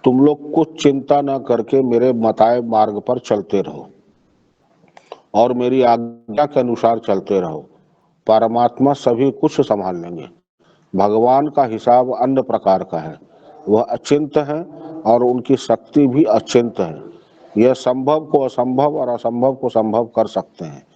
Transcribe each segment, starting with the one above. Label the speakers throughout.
Speaker 1: तुम लोग कुछ चिंता न करके मेरे बताए मार्ग पर चलते रहो और मेरी आज्ञा के अनुसार चलते रहो। परमात्मा सभी कुछ संभाल लेंगे। भगवान का हिसाब अन्य प्रकार का है, वह अचिंत है और उनकी शक्ति भी अचिंत है। यह संभव को असंभव और असंभव को संभव कर सकते हैं।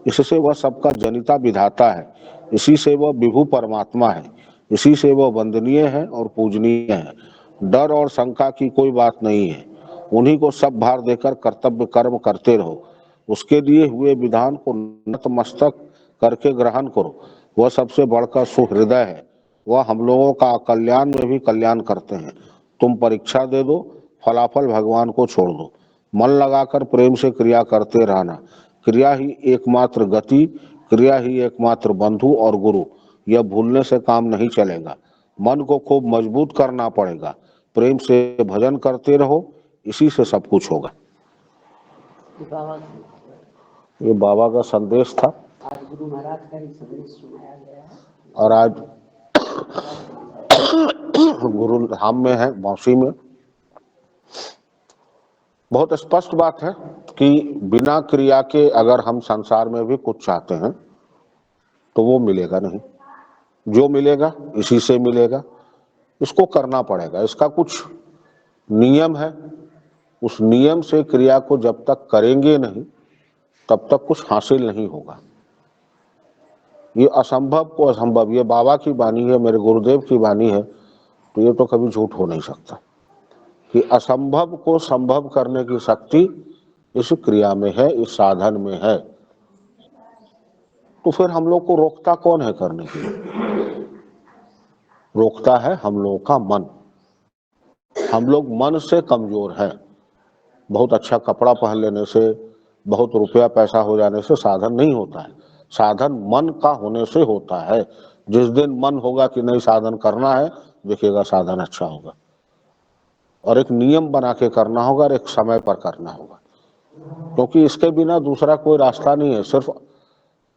Speaker 1: इससे वह सबका जनिता विधाता है, इसी से वह विभु परमात्मा है, इसी से वह वंदनीय है और पूजनीय है। डर और शंका की कोई बात नहीं है। उन्हीं को सब भार देकर कर्तव्य कर्म करते रहो। उसके दिए हुए विधान को नतमस्तक करके ग्रहण करो। वह सबसे बढ़कर सुहृदय है। वह हम लोगों का कल्याण में भी कल्याण करते हैं। तुम परीक्षा दे दो, फलाफल भगवान को छोड़ दो। मन लगाकर प्रेम से क्रिया करते रहना। क्रिया ही एकमात्र गति, क्रिया ही एकमात्र बंधु और गुरु। यह भूलने से काम नहीं चलेगा। मन को खूब मजबूत करना पड़ेगा। प्रेम से भजन करते रहो, इसी से सब कुछ होगा। ये बाबा का संदेश था।
Speaker 2: आज गुरु महाराज का ही संदेश सुनाया गया है।
Speaker 1: और आज गुरु धाम में है, मौसी में। बहुत स्पष्ट बात है कि बिना क्रिया के अगर हम संसार में भी कुछ चाहते हैं तो वो मिलेगा नहीं। जो मिलेगा इसी से मिलेगा। इसको करना पड़ेगा। इसका कुछ नियम है। उस नियम से क्रिया को जब तक करेंगे नहीं तब तक कुछ हासिल नहीं होगा। ये असंभव को असंभव, ये बाबा की वाणी है, मेरे गुरुदेव की वाणी है, तो ये तो कभी झूठ हो नहीं सकता कि असंभव को संभव करने की शक्ति इस क्रिया में है, इस साधन में है। तो फिर हम लोग को रोकता कौन है करने के लिए? रोकता है हम लोगों का मन। हम लोग मन से कमजोर है। बहुत अच्छा कपड़ा पहन लेने से, बहुत रुपया पैसा हो जाने से साधन नहीं होता है। साधन मन का होने से होता है। जिस दिन मन होगा कि नहीं साधन करना है, देखिएगा साधन अच्छा होगा। और एक नियम बना के करना होगा और एक समय पर करना होगा, क्योंकि इसके बिना दूसरा कोई रास्ता नहीं है। सिर्फ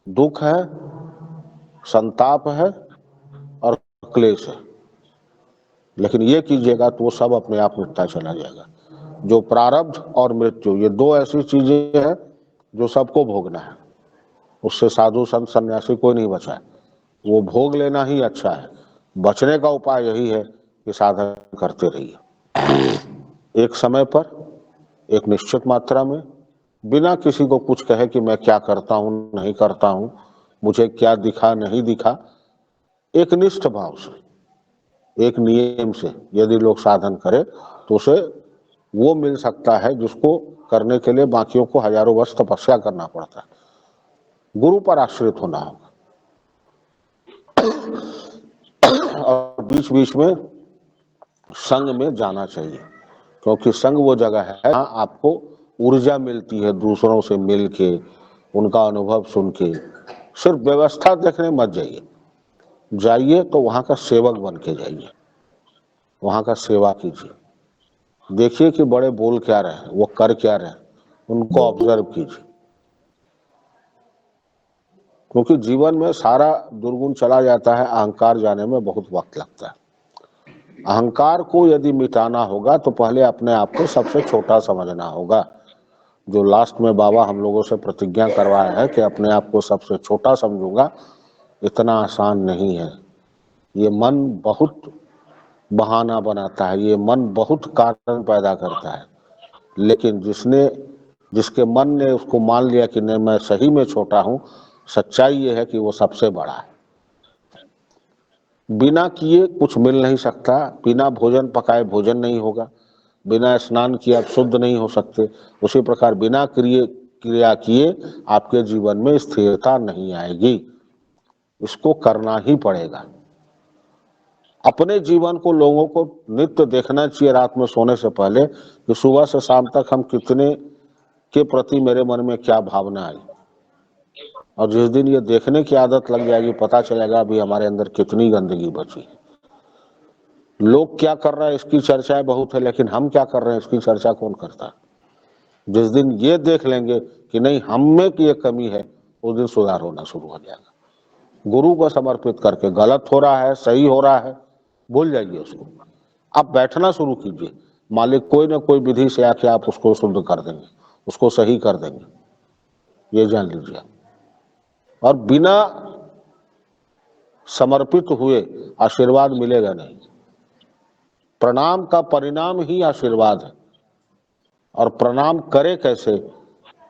Speaker 1: दुख है, संताप है और क्लेश है। लेकिन ये कीजिएगा तो वो सब अपने आप मिटता चला जाएगा। जो प्रारब्ध और मृत्यु, ये दो ऐसी चीजें हैं जो सबको भोगना है। उससे साधु संत सन्यासी कोई नहीं बचा है। वो भोग लेना ही अच्छा है। बचने का उपाय यही है कि साधन करते रहिए। एक समय पर, एक निश्चित मात्रा में, बिना किसी को कुछ कहे कि मैं क्या करता हूं नहीं करता हूं, मुझे क्या दिखा नहीं दिखा, एक निष्ठ भाव से, एक नियम से यदि लोग साधन करे तो उसे वो मिल सकता है जिसको करने के लिए बाकियों को हजारों वर्ष तपस्या करना पड़ता है। गुरु पर आश्रित होना होगा। और बीच बीच में संग में जाना चाहिए, क्योंकि संग वो जगह है जहाँ आपको ऊर्जा मिलती है। दूसरों से मिल के, उनका अनुभव सुन के। सिर्फ व्यवस्था देखने मत जाइए। जाइए तो वहां का सेवक बन के जाइए, वहां का सेवा कीजिए। देखिए कि बड़े बोल क्या रहे हैं, वो कर क्या रहे हैं, उनको ऑब्जर्व कीजिए। क्योंकि जीवन में सारा दुर्गुण चला जाता है, अहंकार जाने में बहुत वक्त लगता है। अहंकार को यदि मिटाना होगा तो पहले अपने आप को सबसे छोटा समझना होगा। जो लास्ट में बाबा हम लोगों से प्रतिज्ञा करवाया है कि अपने आप को सबसे छोटा समझूंगा, इतना आसान नहीं है। ये मन बहुत बहाना बनाता है, ये मन बहुत कारण पैदा करता है। लेकिन जिसके मन ने उसको मान लिया कि नहीं मैं सही में छोटा हूं, सच्चाई ये है कि वो सबसे बड़ा है। बिना किए कुछ मिल नहीं सकता। बिना भोजन पकाए भोजन नहीं होगा। बिना स्नान किए आप शुद्ध नहीं हो सकते। उसी प्रकार बिना क्रिया किए आपके जीवन में स्थिरता नहीं आएगी। इसको करना ही पड़ेगा। अपने जीवन को लोगों को नित्य देखना चाहिए रात में सोने से पहले कि सुबह से शाम तक हम कितने के प्रति मेरे मन में क्या भावना आई। और जिस दिन ये देखने की आदत लग जाएगी, पता चलेगा अभी हमारे अंदर कितनी गंदगी बची है। लोग क्या कर रहे हैं इसकी चर्चाएं बहुत है, लेकिन हम क्या कर रहे हैं इसकी चर्चा कौन करता है? जिस दिन ये देख लेंगे कि नहीं हम में की ये कमी है, उस दिन सुधार होना शुरू हो जाएगा। गुरु को समर्पित करके गलत हो रहा है सही हो रहा है भूल जाइए उसको, आप बैठना शुरू कीजिए। मालिक कोई ना कोई विधि से आके आप उसको शुद्ध कर देंगे, उसको सही कर देंगे, ये जान लीजिए। और बिना समर्पित हुए आशीर्वाद मिलेगा नहीं। प्रणाम का परिणाम ही आशीर्वाद है, और प्रणाम करे कैसे,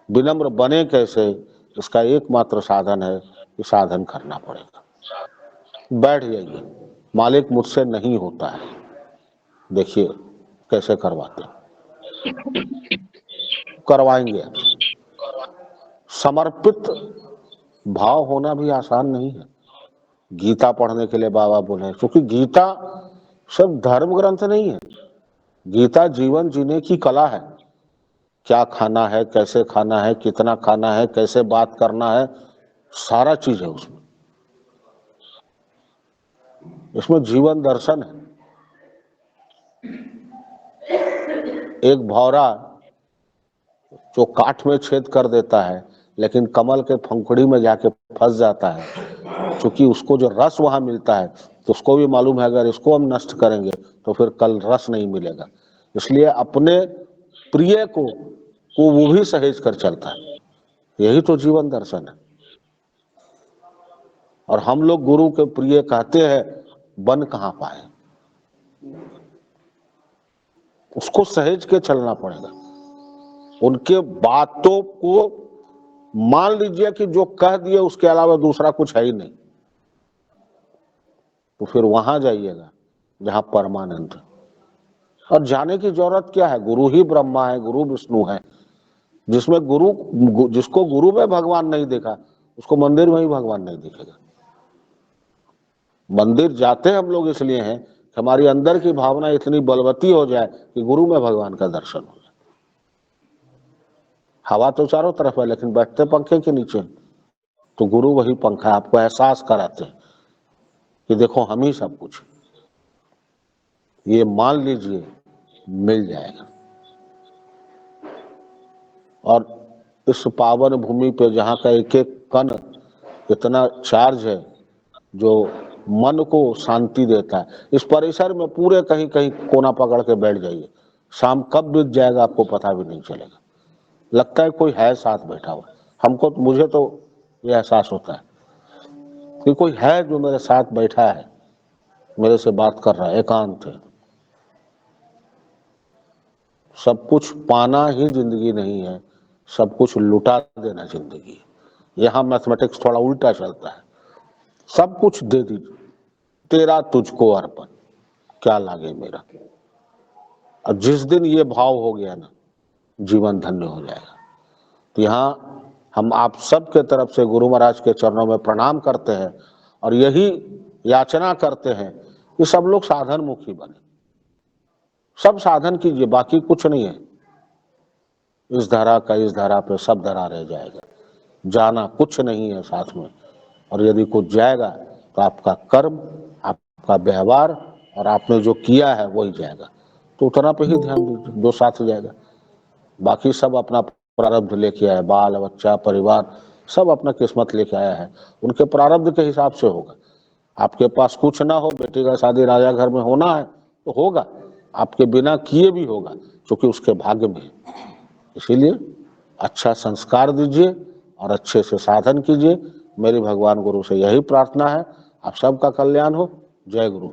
Speaker 1: विनम्र बने कैसे, इसका एकमात्र साधन है कि साधन करना पड़ेगा। बैठ जाइए, मालिक मुझसे नहीं होता है, देखिए कैसे करवाते हैं, करवाएंगे। समर्पित भाव होना भी आसान नहीं है। गीता पढ़ने के लिए बाबा बोले, क्योंकि गीता सब धर्म ग्रंथ नहीं है, गीता जीवन जीने की कला है। क्या खाना है, कैसे खाना है, कितना खाना है, कैसे बात करना है, सारा चीज है उसमें। इसमें जीवन दर्शन है। एक भौरा जो काठ में छेद कर देता है लेकिन कमल के पंखुड़ी में जाके फंस जाता है, क्योंकि उसको जो रस वहां मिलता है तो उसको भी मालूम है अगर इसको हम नष्ट करेंगे तो फिर कल रस नहीं मिलेगा। इसलिए अपने प्रिय को वो भी सहेज कर चलता है। यही तो जीवन दर्शन है। और हम लोग गुरु के प्रिय कहते हैं, बन कहां पाए, उसको सहेज के चलना पड़ेगा। उनके बातों को मान लीजिए कि जो कह दिए उसके अलावा दूसरा कुछ है ही नहीं, तो फिर वहां जाइएगा जहां परमानंद है। और जाने की जरूरत क्या है, गुरु ही ब्रह्मा है, गुरु विष्णु है। जिसको गुरु में भगवान नहीं देखा उसको मंदिर में ही भगवान नहीं दिखेगा। मंदिर जाते हम लोग इसलिए हैं कि हमारी अंदर की भावना इतनी बलवती हो जाए कि गुरु में भगवान का दर्शन हो जाए। हवा तो चारों तरफ है लेकिन बैठते पंखे के नीचे, तो गुरु वही पंखा, आपको एहसास कराते हैं कि देखो हम ही सब कुछ, ये मान लीजिए मिल जाएगा। और इस पावन भूमि पे जहाँ का एक एक कण इतना चार्ज है जो मन को शांति देता है। इस परिसर में पूरे कहीं कहीं कोना पकड़ के बैठ जाइए, शाम कब बीत जाएगा आपको पता भी नहीं चलेगा। लगता है कोई है साथ बैठा हुआ। हमको, मुझे तो ये एहसास होता है कि कोई है जो मेरे साथ बैठा है, मेरे से बात कर रहा है, एकांत है। सब कुछ पाना ही जिंदगी नहीं है, सब कुछ लुटा देना जिंदगी है। यहाँ मैथमेटिक्स थोड़ा उल्टा चलता है, सब कुछ दे दीजिए, तेरा तुझको अर्पण, क्या लागे मेरा। और जिस दिन ये भाव हो गया ना, जीवन धन्य हो जाएगा। तो यहाँ हम आप सब के तरफ से गुरु महाराज के चरणों में प्रणाम करते हैं और यही याचना करते हैं कि सब लोग साधन मुखी बने। सब साधन कीजिए, बाकी कुछ नहीं है। इस धारा का इस धारा पे सब धरा रह जाएगा, जाना कुछ नहीं है साथ में। और यदि कुछ जाएगा तो आपका कर्म, आपका व्यवहार और आपने जो किया है वही जाएगा। तो उतना पे ही ध्यान दीजिए, जो साथ जाएगा। बाकी सब अपना प्रारब्ध लेके आया, बाल बच्चा परिवार सब अपना किस्मत लेके आया है, उनके प्रारब्ध के हिसाब से होगा। आपके पास कुछ ना हो, बेटी का शादी राजा घर में होना है तो होगा, आपके बिना किए भी होगा, क्योंकि उसके भाग्य में है। इसीलिए अच्छा संस्कार दीजिए और अच्छे से साधन कीजिए। मेरी भगवान गुरु से यही प्रार्थना है। आप सबका कल्याण हो। जय गुरु।